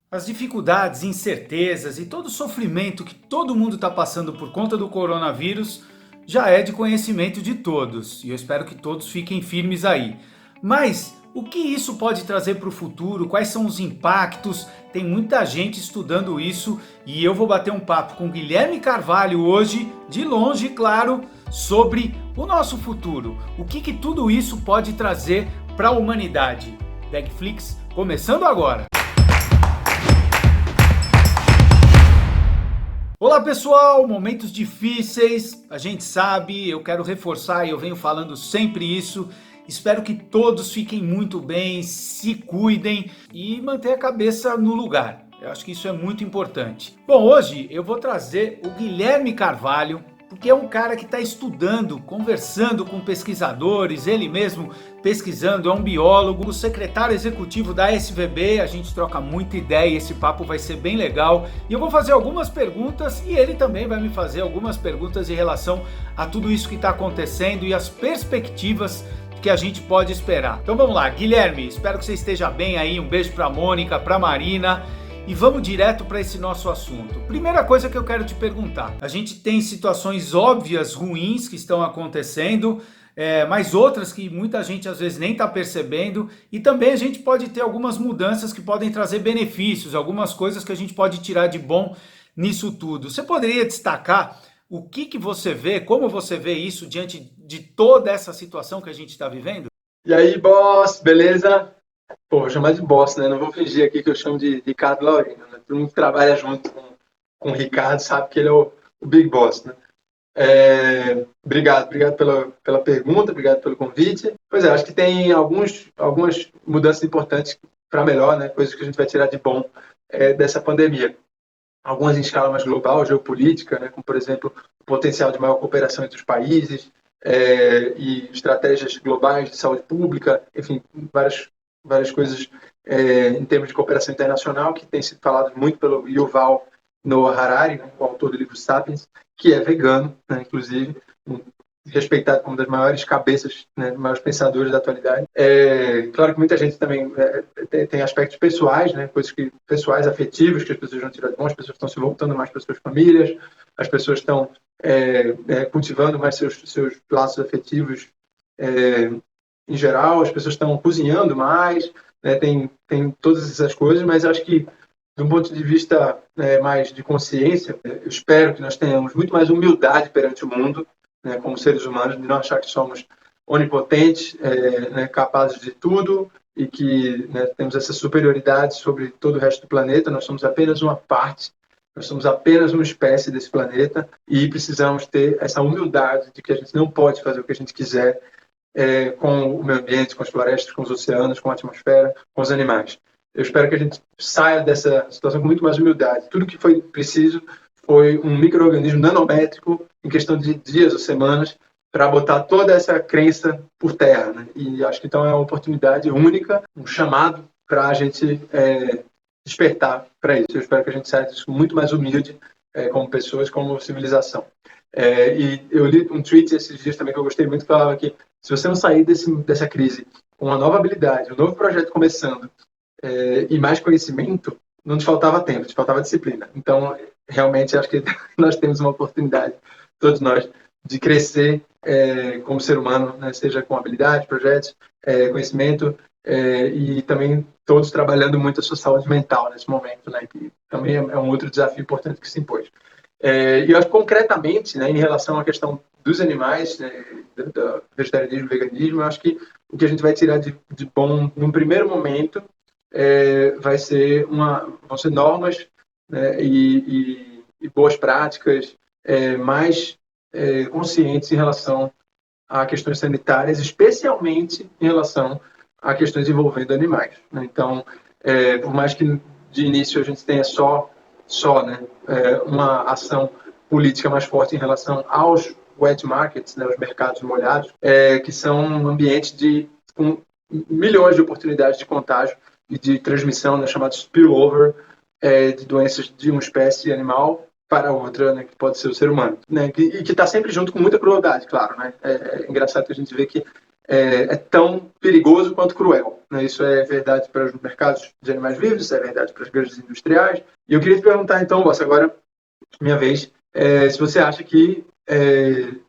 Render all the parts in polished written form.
As dificuldades, incertezas e todo o sofrimento que todo mundo está passando por conta do coronavírus já é de conhecimento de todos e eu espero que todos fiquem firmes aí. Mas o que isso pode trazer para o futuro? Quais são os impactos? Tem muita gente estudando isso e eu vou bater um papo com Guilherme Carvalho hoje, de longe, claro, sobre o nosso futuro. O que tudo isso pode trazer para a humanidade? Dagflix começando agora! Olá pessoal, momentos difíceis, a gente sabe, eu quero reforçar e eu venho falando sempre isso. Espero que todos fiquem muito bem, se cuidem e mantenham a cabeça no lugar. Eu acho que isso é muito importante. Bom, hoje eu vou trazer o Guilherme Carvalho, porque é um cara que está estudando, conversando com pesquisadores, ele mesmo pesquisando, é um biólogo, o secretário executivo da SVB, a gente troca muita ideia, esse papo vai ser bem legal. E eu vou fazer algumas perguntas e ele também vai me fazer algumas perguntas em relação a tudo isso que está acontecendo e as perspectivas que a gente pode esperar. Então vamos lá, Guilherme, espero que você esteja bem aí, um beijo para Mônica, para Marina. E vamos direto para esse nosso assunto. Primeira coisa que eu quero te perguntar. A gente tem situações óbvias, ruins que estão acontecendo, mas outras que muita gente às vezes nem está percebendo. E também a gente pode ter algumas mudanças que podem trazer benefícios, algumas coisas que a gente pode tirar de bom nisso tudo. Você poderia destacar o que você vê, como você vê isso diante de toda essa situação que a gente está vivendo? E aí, boss, beleza? Pô, vou chamar de boss, né? Não vou fingir aqui que eu chamo de Ricardo Laurino, né? Todo mundo que trabalha junto com o Ricardo sabe que ele é o Big Boss, né? Obrigado pela pergunta, obrigado pelo convite. Pois é, acho que tem algumas mudanças importantes para melhor, né? Coisas que a gente vai tirar de bom dessa pandemia. Algumas em escala mais global, geopolítica, né? Como, por exemplo, o potencial de maior cooperação entre os países, e estratégias globais de saúde pública, enfim, várias coisas em termos de cooperação internacional, que tem sido falado muito pelo Yuval Noah Harari, né, o autor do livro Sapiens, que é vegano, né, inclusive, respeitado como uma das maiores cabeças, né, maiores pensadores da atualidade. Claro que muita gente também tem aspectos pessoais, né, coisas pessoais, afetivas, que as pessoas vão tirar de bom, as pessoas estão se voltando mais para as suas famílias, as pessoas estão cultivando mais seus laços afetivos em geral, as pessoas estão cozinhando mais, né, tem todas essas coisas, mas acho que, de um ponto de vista mais de consciência, eu espero que nós tenhamos muito mais humildade perante o mundo, né, como seres humanos, de não achar que somos onipotentes, né, capazes de tudo e que, né, temos essa superioridade sobre todo o resto do planeta. Nós somos apenas uma parte, nós somos apenas uma espécie desse planeta e precisamos ter essa humildade de que a gente não pode fazer o que a gente quiser com o meio ambiente, com as florestas, com os oceanos, com a atmosfera, com os animais. Eu espero que a gente saia dessa situação com muito mais humildade. Tudo que foi preciso foi um micro-organismo nanométrico em questão de dias ou semanas para botar toda essa crença por terra, né? E acho que então é uma oportunidade única, um chamado para a gente despertar para isso. Eu espero que a gente saia disso muito mais humilde como pessoas, como civilização. E eu li um tweet esses dias também que eu gostei muito, que falava que se você não sair dessa crise com uma nova habilidade, um novo projeto começando, e mais conhecimento, não nos faltava tempo, nos faltava disciplina. Então, realmente, acho que nós temos uma oportunidade, todos nós, de crescer como ser humano, né? Seja com habilidade, projetos, conhecimento, e também todos trabalhando muito a sua saúde mental nesse momento, né? Que também é um outro desafio importante que se impôs. E eu acho que concretamente, né, em relação à questão dos animais, né, do vegetarianismo, veganismo, eu acho que o que a gente vai tirar de bom num primeiro momento vão ser normas, né, e boas práticas mais conscientes em relação a questões sanitárias, especialmente em relação a questões envolvendo animais, né? Então, por mais que de início a gente tenha né, uma ação política mais forte em relação aos wet markets, né, os mercados molhados, que são um ambiente com milhões de oportunidades de contágio e de transmissão, né, chamado spillover, de doenças de uma espécie animal para outra, né, que pode ser o ser humano, né, e que está sempre junto com muita crueldade, claro, né? É engraçado que a gente vê que é tão perigoso quanto cruel, né? Isso é verdade para os mercados de animais vivos, isso é verdade para as granjas industriais. E eu queria te perguntar, então, Bossa, agora, minha vez, se você acha que,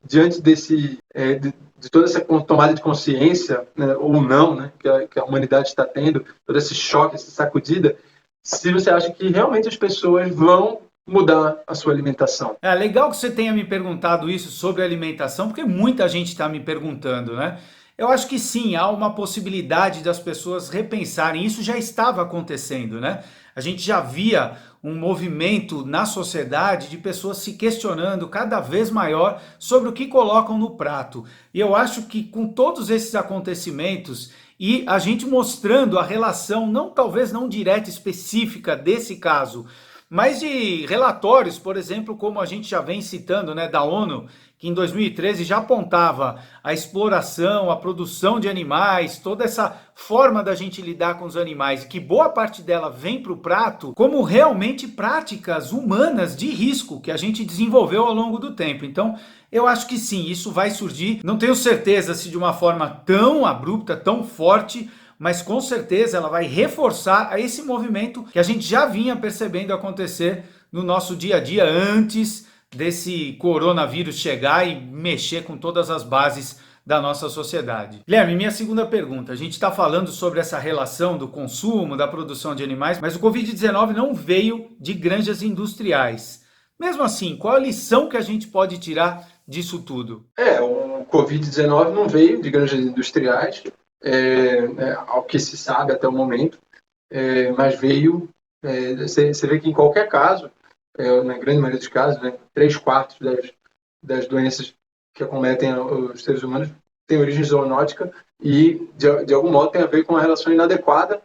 diante de toda essa tomada de consciência, né, ou não, né, que a humanidade está tendo, todo esse choque, essa sacudida, se você acha que realmente as pessoas vão mudar a sua alimentação. É legal que você tenha me perguntado isso sobre alimentação, porque muita gente está me perguntando, né? Eu acho que sim, há uma possibilidade das pessoas repensarem. Isso já estava acontecendo, né? A gente já via um movimento na sociedade de pessoas se questionando cada vez maior sobre o que colocam no prato. E eu acho que com todos esses acontecimentos e a gente mostrando a relação, não talvez não direta específica desse caso, mas de relatórios, por exemplo, como a gente já vem citando, né, da ONU, que em 2013 já apontava a exploração, a produção de animais, toda essa forma da gente lidar com os animais, que boa parte dela vem para o prato, como realmente práticas humanas de risco que a gente desenvolveu ao longo do tempo. Então, eu acho que sim, isso vai surgir. Não tenho certeza se de uma forma tão abrupta, tão forte, mas com certeza ela vai reforçar esse movimento que a gente já vinha percebendo acontecer no nosso dia a dia antes desse coronavírus chegar e mexer com todas as bases da nossa sociedade. Guilherme, minha segunda pergunta. A gente está falando sobre essa relação do consumo, da produção de animais, mas o Covid-19 não veio de granjas industriais. Mesmo assim, qual a lição que a gente pode tirar disso tudo? O Covid-19 não veio de granjas industriais, ao que se sabe até o momento, mas veio, você vê que em qualquer caso, na grande maioria dos casos, né, 3/4 das doenças que acometem os seres humanos têm origem zoonótica e, de algum modo, tem a ver com a relação inadequada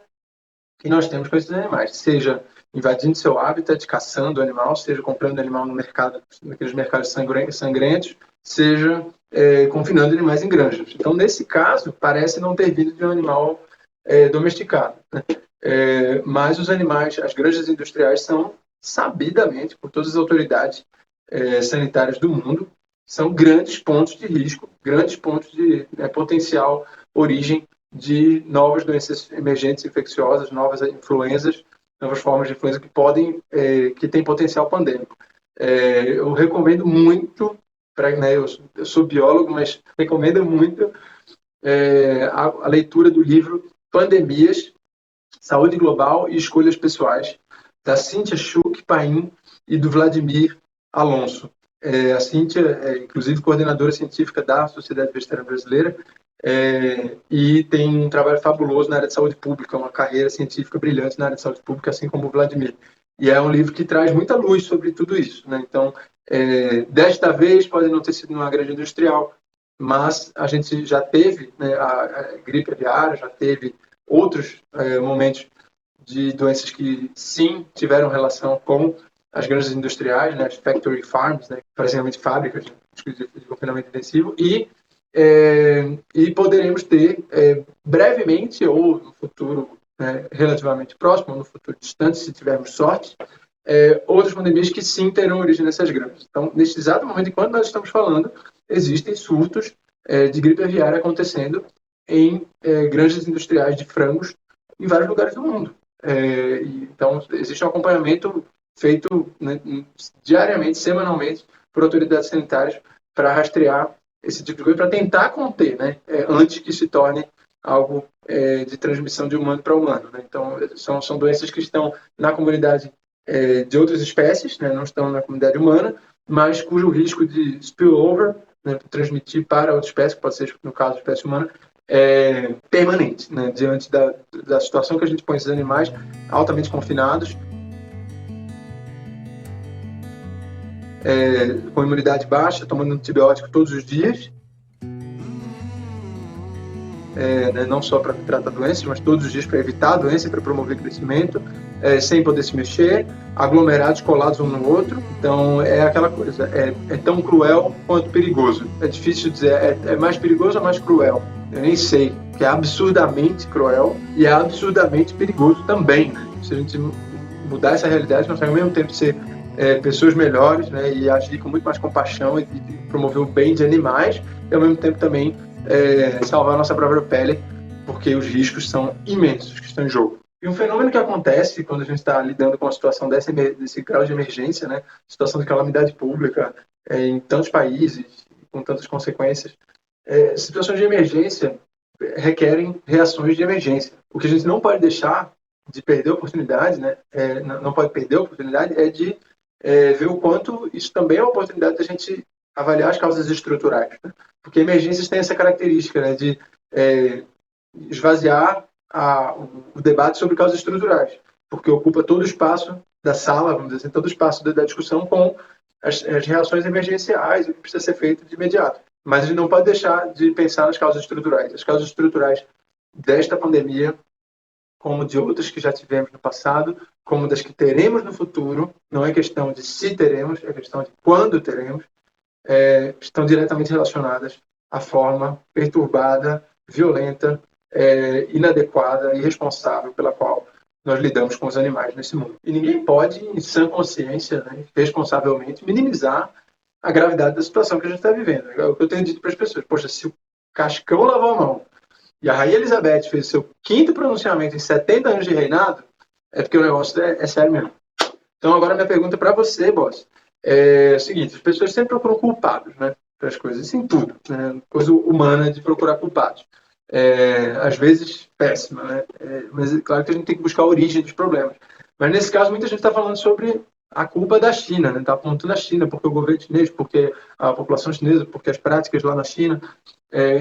que nós temos com esses animais, seja invadindo seu habitat, caçando o animal, seja comprando animal no mercado, naqueles mercados sangrentos, seja confinando animais em granjas. Então, nesse caso, parece não ter vindo de um animal domesticado, né? Mas os animais, as granjas industriais são sabidamente, por todas as autoridades sanitárias do mundo, são grandes pontos de risco, grandes pontos de potencial origem de novas doenças emergentes infecciosas, novas influenzas, novas formas de influenza que têm potencial pandêmico. Eu recomendo muito, eu sou biólogo, mas recomendo muito a leitura do livro Pandemias, Saúde Global e Escolhas Pessoais, da Cíntia Schuch-Paim e do Vladimir Alonso. A Cíntia é, inclusive, coordenadora científica da Sociedade Vegetariana Brasileira e tem um trabalho fabuloso na área de saúde pública, uma carreira científica brilhante na área de saúde pública, assim como o Vladimir. E é um livro que traz muita luz sobre tudo isso, né? Então, desta vez, pode não ter sido numa granja industrial, mas a gente já teve, né, a gripe aviária, já teve outros momentos de doenças que sim tiveram relação com as granjas industriais, né, as factory farms, né, praticamente fábricas de confinamento intensivo, e poderemos ter brevemente ou no futuro relativamente próximo, no futuro distante, se tivermos sorte, outras pandemias que sim terão origem nessas granjas. Então, neste exato momento, enquanto nós estamos falando, existem surtos de gripe aviária acontecendo em granjas industriais de frangos em vários lugares do mundo. Então, existe um acompanhamento feito, né, diariamente, semanalmente, por autoridades sanitárias para rastrear esse tipo de coisa, para tentar conter, né, antes que se torne algo de transmissão de humano para humano, né? Então, são doenças que estão na comunidade de outras espécies, né, não estão na comunidade humana, mas cujo risco de spillover, né, transmitir para outra espécie, que pode ser, no caso, a espécie humana, permanente, né, diante da situação que a gente põe esses animais altamente confinados, com imunidade baixa, tomando antibiótico todos os dias, né, não só para tratar doenças, mas todos os dias para evitar a doença e para promover crescimento, sem poder se mexer, aglomerados colados um no outro. Então, é aquela coisa, é tão cruel quanto perigoso. É difícil dizer, é mais perigoso ou mais cruel? Eu nem sei, que é absurdamente cruel e é absurdamente perigoso também, né? Se a gente mudar essa realidade, nós temos ao mesmo tempo ser pessoas melhores, né, e agir com muito mais compaixão e promover o bem de animais, e ao mesmo tempo também salvar a nossa própria pele, porque os riscos são imensos que estão em jogo. E um fenômeno que acontece quando a gente está lidando com uma situação desse grau de emergência, né, situação de calamidade pública em tantos países, com tantas consequências, situações de emergência requerem reações de emergência. O que a gente não pode deixar de perder a oportunidade, né, não pode perder a oportunidade, é de ver o quanto isso também é uma oportunidade da gente avaliar as causas estruturais. Né? Porque emergências têm essa característica, né, de esvaziar o debate sobre causas estruturais, porque ocupa todo o espaço da sala, vamos dizer assim, todo o espaço da discussão com as reações emergenciais, o que precisa ser feito de imediato. Mas a gente não pode deixar de pensar nas causas estruturais. As causas estruturais desta pandemia, como de outras que já tivemos no passado, como das que teremos no futuro, não é questão de se teremos, é questão de quando teremos, estão diretamente relacionadas à forma perturbada, violenta, inadequada e irresponsável pela qual nós lidamos com os animais nesse mundo. E ninguém pode, em sã consciência, né, responsavelmente, minimizar a gravidade da situação que a gente está vivendo. É o que eu tenho dito para as pessoas. Poxa, se o Cascão lavou a mão e a Rainha Elizabeth fez seu 5º pronunciamento em 70 anos de reinado, é porque o negócio é sério mesmo. Então, agora minha pergunta para você, boss, é o seguinte: as pessoas sempre procuram culpados, né, para as coisas, em tudo, né, coisa humana de procurar culpados. Às vezes péssima, né? Mas é claro que a gente tem que buscar a origem dos problemas. Mas nesse caso, muita gente está falando sobre a culpa da China, né? Está apontando a China, porque o governo chinês, porque a população chinesa, porque as práticas lá na China.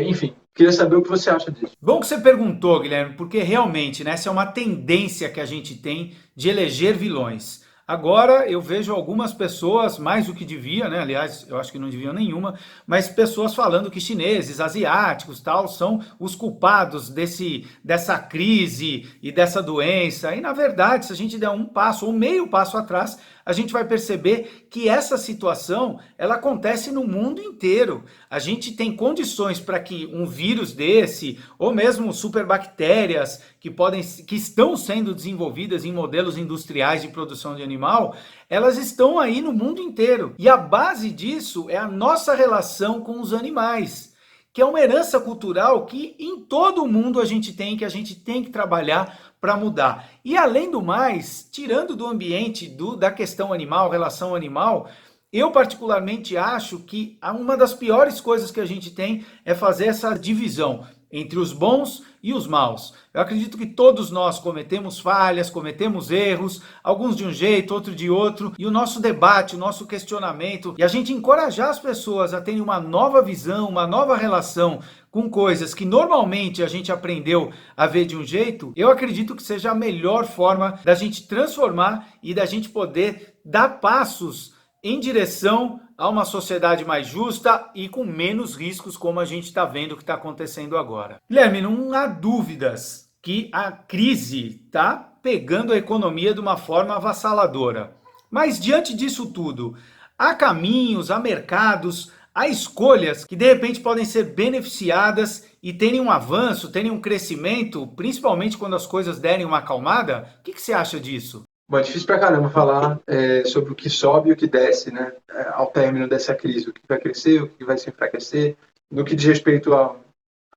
Enfim, queria saber o que você acha disso. Bom que você perguntou, Guilherme, porque realmente, né, essa é uma tendência que a gente tem de eleger vilões. Agora eu vejo algumas pessoas, mais do que devia, né? Aliás, eu acho que não deviam nenhuma, mas pessoas falando que chineses, asiáticos, tal, são os culpados dessa crise e dessa doença. E na verdade, se a gente der um passo ou meio passo atrás, a gente vai perceber que essa situação ela acontece no mundo inteiro. A gente tem condições para que um vírus desse, ou mesmo superbactérias que estão sendo desenvolvidas em modelos industriais de produção de animal, elas estão aí no mundo inteiro. E a base disso é a nossa relação com os animais, que é uma herança cultural que em todo o mundo a gente tem que trabalhar para mudar. E além do mais, tirando do ambiente da questão animal, relação animal, eu particularmente acho que uma das piores coisas que a gente tem é fazer essa divisão entre os bons e os maus. Eu acredito que todos nós cometemos falhas, cometemos erros, alguns de um jeito, outro de outro, e o nosso debate, o nosso questionamento, e a gente encorajar as pessoas a terem uma nova visão, uma nova relação com coisas que normalmente a gente aprendeu a ver de um jeito, eu acredito que seja a melhor forma da gente transformar e da gente poder dar passos em direção a uma sociedade mais justa e com menos riscos, como a gente está vendo que está acontecendo agora. Guilherme, não há dúvidas que a crise está pegando a economia de uma forma avassaladora. Mas diante disso tudo, há caminhos, há mercados, há escolhas que de repente podem ser beneficiadas e terem um avanço, terem um crescimento, principalmente quando as coisas derem uma acalmada? O que você acha disso? Bom, é difícil pra caramba falar sobre o que sobe e o que desce, né, ao término dessa crise, o que vai crescer, o que vai se enfraquecer, no que diz respeito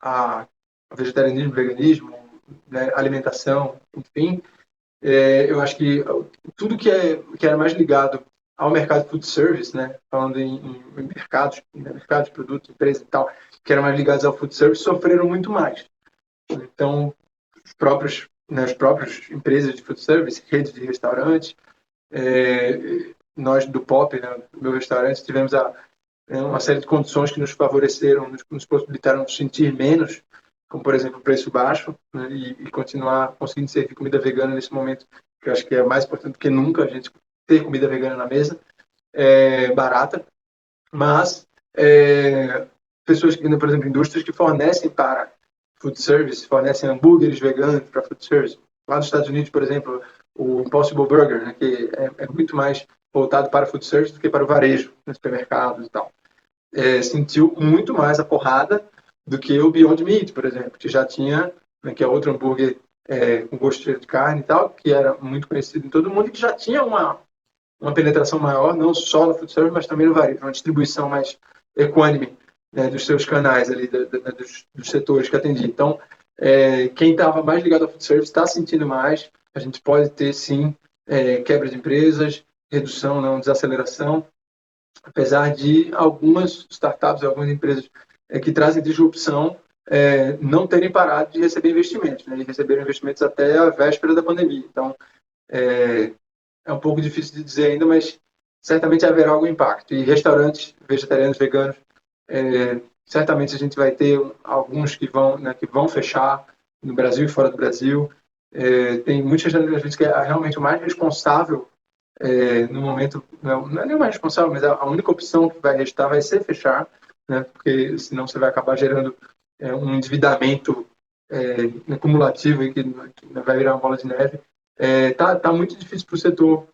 a vegetarianismo, veganismo, né, alimentação, enfim. Eu acho que tudo que era mais ligado ao mercado de food service, né, falando em mercados, de produtos, empresas e tal, que eram mais ligados ao food service, sofreram muito mais. Então, as próprias empresas de food service, redes de restaurantes, nós do POP, né, do meu restaurante, tivemos uma série de condições que nos favoreceram, nos possibilitaram nos sentir menos, como, por exemplo, o preço baixo, né, e continuar conseguindo servir comida vegana nesse momento, que eu acho que é mais importante do que nunca a gente ter comida vegana na mesa, barata, mas pessoas que, por exemplo, indústrias que fornecem para food service, fornecem hambúrgueres veganos para food service. Lá nos Estados Unidos, por exemplo, o Impossible Burger, né, que é muito mais voltado para food service do que para o varejo, nos supermercados e tal. Sentiu muito mais a porrada do que o Beyond Meat, por exemplo, que já tinha, né, que é outro hambúrguer com gosto de carne e tal, que era muito conhecido em todo mundo e que já tinha uma penetração maior, não só no food service, mas também no varejo, uma distribuição mais equânime né, dos seus canais ali, dos setores que atendi. Então, quem estava mais ligado ao food service está sentindo mais. A gente pode ter, sim, quebra de empresas, redução, não, desaceleração, apesar de algumas startups, algumas empresas que trazem disrupção não terem parado de receber investimentos, né? E receberam investimentos até a véspera da pandemia. Então, é um pouco difícil de dizer ainda, mas certamente haverá algum impacto. E restaurantes vegetarianos, veganos, certamente a gente vai ter alguns que vão fechar no Brasil e fora do Brasil. Tem muitas vezes que é realmente o mais responsável no momento, não é nem o mais responsável, mas a única opção que vai restar vai ser fechar, né? Porque senão você vai acabar gerando um endividamento acumulativo e que vai virar uma bola de neve. Tá muito difícil para o setor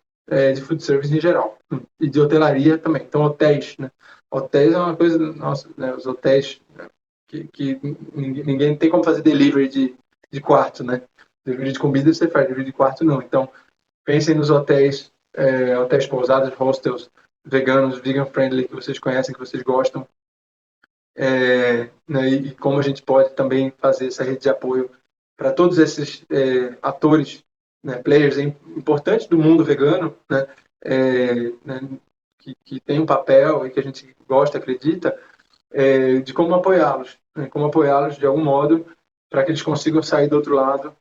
de food service em geral e de hotelaria também. Então, hotéis, né? Hotéis é uma coisa, nossa, né? Os hotéis que ninguém tem como fazer delivery de quarto, né? Delivery de comida você faz, delivery de quarto não. Então, pensem nos hotéis, hotéis pousadas, hostels, veganos, vegan friendly, que vocês conhecem, que vocês gostam. Né, e como a gente pode também fazer essa rede de apoio para todos esses atores, né, players importantes do mundo vegano, né, né, que tem um papel e que a gente gosta, acredita, de como apoiá-los, né, como apoiá-los de algum modo para que eles consigam sair do outro lado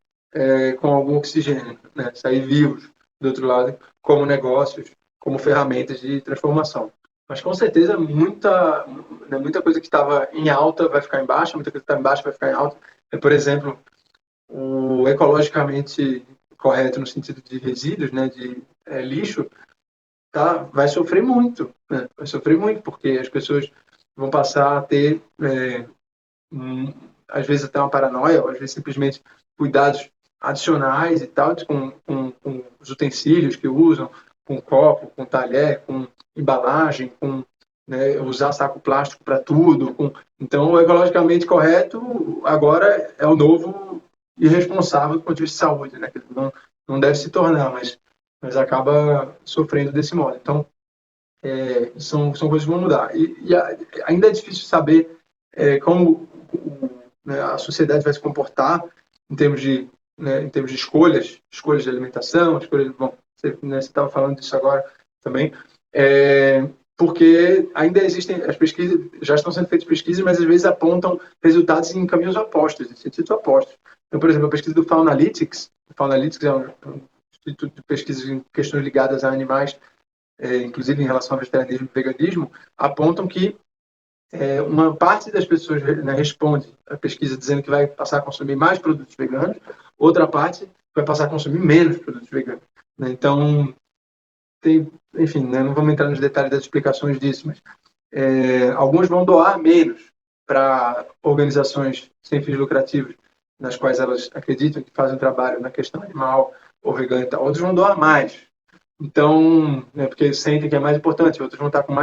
com algum oxigênio, né, sair vivos do outro lado como negócios, como ferramentas de transformação. Mas com certeza muita coisa que estava em alta vai ficar em baixa, muita coisa que está em baixa vai ficar em alta. Por exemplo, o ecologicamente correto no sentido de resíduos, né, de lixo, vai sofrer muito, né? Vai sofrer muito porque as pessoas vão passar a ter, às vezes até uma paranoia, ou às vezes simplesmente cuidados adicionais e tal, com os utensílios que usam, com copo, com talher, com embalagem, com usar saco plástico para tudo. Então, o ecologicamente correto agora é o novo irresponsável do ponto de vista de saúde, né? Não deve se tornar, mas acaba sofrendo desse modo. Então, são coisas que vão mudar. E ainda é difícil saber como a sociedade vai se comportar em termos de escolhas de alimentação, bom, você estava falando disso agora também, porque ainda existem as pesquisas, já estão sendo feitas pesquisas, mas às vezes apontam resultados em caminhos opostos, em sentidos opostos. Então, por exemplo, a pesquisa do Faunalytics é um instituto de pesquisa em questões ligadas a animais, inclusive em relação ao vegetarianismo e veganismo, apontam que uma parte das pessoas, né, responde à pesquisa dizendo que vai passar a consumir mais produtos veganos, outra parte vai passar a consumir menos produtos veganos. Né? Então, enfim, né, não vamos entrar nos detalhes das explicações disso, mas alguns vão doar menos para organizações sem fins lucrativos, nas quais elas acreditam que fazem um trabalho na questão animal ou vegana e tal. Outros vão doar mais. Então, porque sentem que é mais importante, outros vão estar com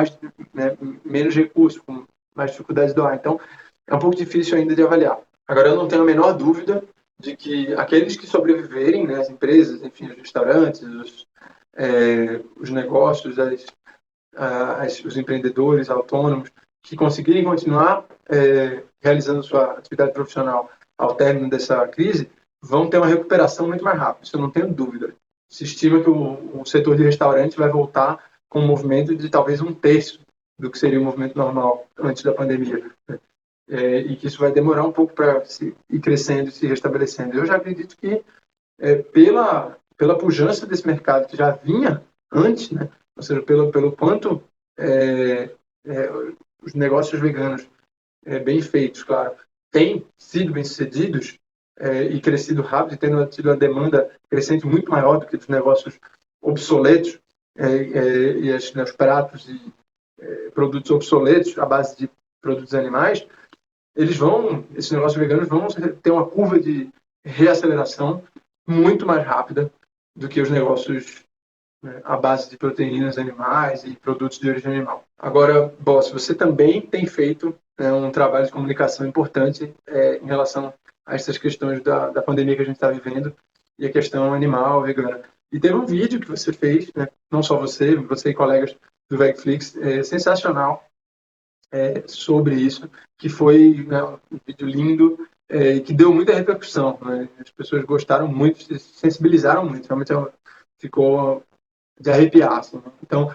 menos recursos, com mais dificuldade de doar. Então, é um pouco difícil ainda de avaliar. Agora, eu não tenho a menor dúvida de que aqueles que sobreviverem, né, as empresas, enfim, os restaurantes, os negócios, os empreendedores autônomos, que conseguirem continuar realizando sua atividade profissional ao término dessa crise, vão ter uma recuperação muito mais rápida, isso eu não tenho dúvida. Se estima que o setor de restaurante vai voltar com um movimento de talvez 1/3 do que seria o movimento normal antes da pandemia. E que isso vai demorar um pouco para ir crescendo e se restabelecendo. Eu já acredito que, pela pujança desse mercado que já vinha antes, né? Ou seja, pelo quanto os negócios veganos bem feitos, claro, têm sido bem-sucedidos e crescido rápido, tendo tido uma demanda crescente muito maior do que os negócios obsoletos e os pratos e produtos obsoletos à base de produtos animais, esses negócios veganos vão ter uma curva de reaceleração muito mais rápida do que os negócios à base de proteínas animais e produtos de origem animal. Agora, Boss, você também tem feito um trabalho de comunicação importante em relação a essas questões da pandemia que a gente está vivendo e a questão animal, vegana. E teve um vídeo que você fez, né? Não só você e colegas do Vegflix, sensacional, sobre isso, que foi, né, um vídeo lindo, que deu muita repercussão, né? As pessoas gostaram muito, se sensibilizaram muito, realmente ficou de arrepiar, assim, né? Então,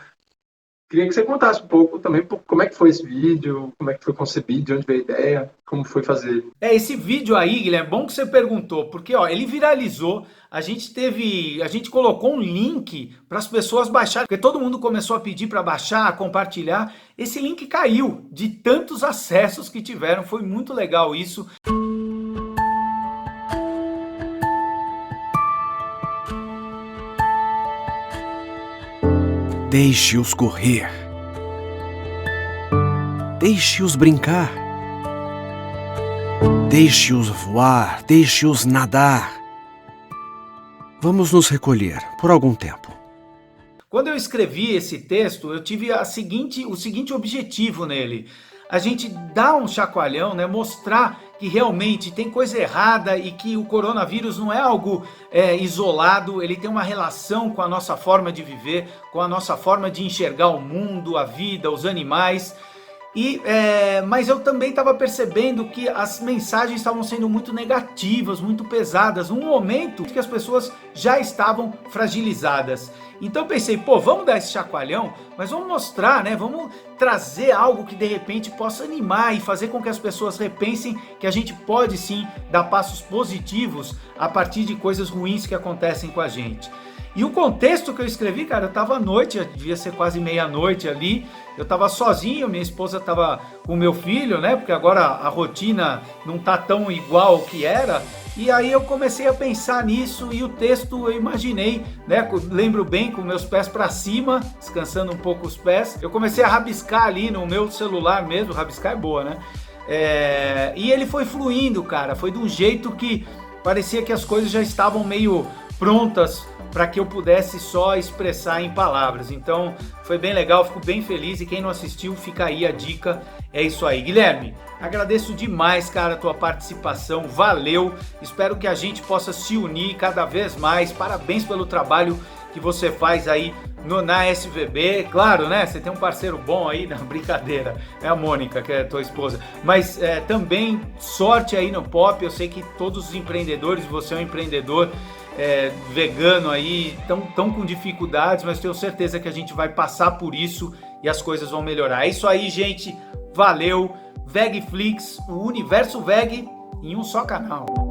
queria que você contasse um pouco também como é que foi esse vídeo, como é que foi concebido, de onde veio a ideia, como foi fazer. Esse vídeo aí, Guilherme, é bom que você perguntou, porque ó, ele viralizou, a gente colocou um link para as pessoas baixarem, porque todo mundo começou a pedir para baixar, compartilhar. Esse link caiu de tantos acessos que tiveram, foi muito legal isso. Deixe-os correr. Deixe-os brincar. Deixe-os voar, deixe-os nadar. Vamos nos recolher por algum tempo. Quando eu escrevi esse texto, eu tive o seguinte objetivo nele. A gente dar um chacoalhão, né? Mostrar que realmente tem coisa errada e que o coronavírus não é algo isolado, ele tem uma relação com a nossa forma de viver, com a nossa forma de enxergar o mundo, a vida, os animais. Mas eu também estava percebendo que as mensagens estavam sendo muito negativas, muito pesadas, num momento que as pessoas já estavam fragilizadas. Então eu pensei, pô, vamos dar esse chacoalhão, mas vamos mostrar, né? Vamos trazer algo que de repente possa animar e fazer com que as pessoas repensem que a gente pode sim dar passos positivos a partir de coisas ruins que acontecem com a gente. E o contexto que eu escrevi, cara, eu tava à noite, devia ser quase meia-noite ali, eu tava sozinho, minha esposa tava com meu filho, né, porque agora a rotina não tá tão igual que era, e aí eu comecei a pensar nisso e o texto eu imaginei, né, lembro bem, com meus pés para cima, descansando um pouco os pés, eu comecei a rabiscar ali no meu celular mesmo, rabiscar é boa, né, e ele foi fluindo, cara, foi de um jeito que parecia que as coisas já estavam meio prontas para que eu pudesse só expressar em palavras. Então foi bem legal, fico bem feliz e quem não assistiu, fica aí a dica. É isso aí. Guilherme, agradeço demais, cara, a tua participação, valeu. Espero que a gente possa se unir cada vez mais. Parabéns pelo trabalho que você faz aí na SVB. Claro, né? Você tem um parceiro bom aí, não, brincadeira, é a Mônica, que é tua esposa. Mas também sorte aí no Pop. Eu sei que todos os empreendedores, você é um empreendedor vegano aí, tão com dificuldades, mas tenho certeza que a gente vai passar por isso e as coisas vão melhorar. É isso aí, gente. Valeu. Vegflix, o universo veg em um só canal.